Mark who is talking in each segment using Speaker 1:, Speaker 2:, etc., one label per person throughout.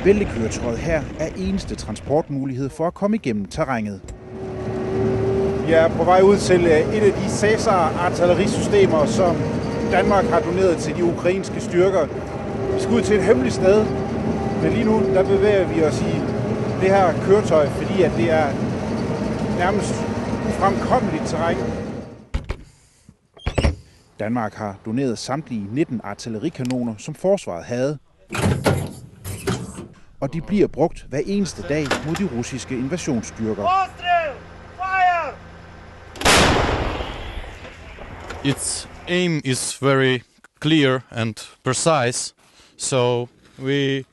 Speaker 1: Bæltekøretøjet her er eneste transportmulighed for at komme igennem terrænet.
Speaker 2: Vi er på vej ud til et af de Cæsar-artillerisystemer, som Danmark har doneret til de ukrainske styrker. Vi skal ud til et hemmeligt sted, men lige nu der bevæger vi os i det her køretøj, fordi at det er nærmest ufremkommeligt terræn.
Speaker 1: Danmark har doneret samtlige 19 artillerikanoner, som forsvaret havde. Og de bliver brugt hver eneste dag mod de russiske invasionsstyrker.
Speaker 3: Its aim is very clear and precise, so we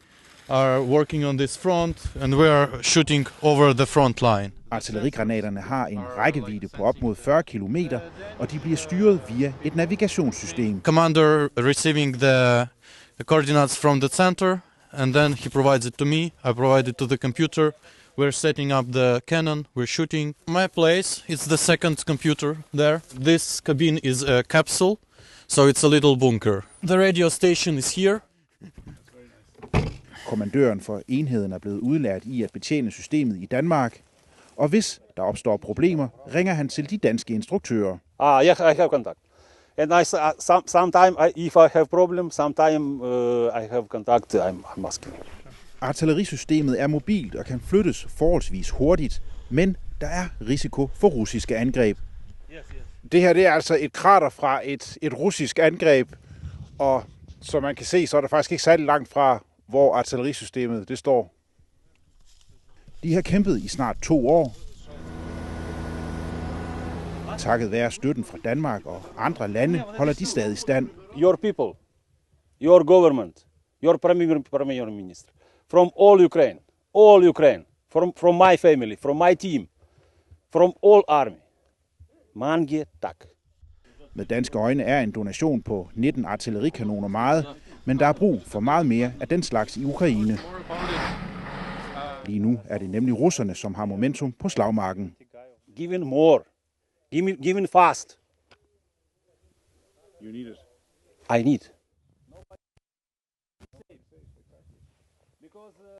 Speaker 3: are working on this front and we are shooting over the front line.
Speaker 1: Artillerigranaterne har en rækkevidde på op mod 40 km, og de bliver styret via et navigationssystem.
Speaker 3: Commander receiving the coordinates from the center, and then he provides it to me. I provide it to the computer. We're setting up the cannon, we're shooting. My place is the second computer there. This cabin is a capsule, so it's a little bunker. The radio station is here.
Speaker 1: Kommandøren for enheden er blevet udlært i at betjene systemet i Danmark, og hvis der opstår problemer, ringer han til de danske instruktører.
Speaker 4: Yeah, I have contact. And sometimes if I have problem, sometimes I have contact. I'm asking.
Speaker 1: Artillerisystemet er mobilt og kan flyttes forholdsvis hurtigt, men der er risiko for russiske angreb.
Speaker 2: Det her det er altså et krater fra et russisk angreb, og som man kan se, så er der faktisk ikke særlig langt fra, hvor artillerisystemet det står.
Speaker 1: De har kæmpet i snart 2 år. Takket være støtten fra Danmark og andre lande holder de stadig stand.
Speaker 4: Your people, your government, your premier minister, from all Ukraine, from my family, from my team, from all army. Mange tak.
Speaker 1: Med danske øjne er en donation på 19 artillerikanoner meget, men der er brug for meget mere af den slags i Ukraine. Lige nu er det nemlig russerne, som har momentum på slagmarken.
Speaker 4: Give in more. Give in fast.
Speaker 2: You need it.
Speaker 4: I need.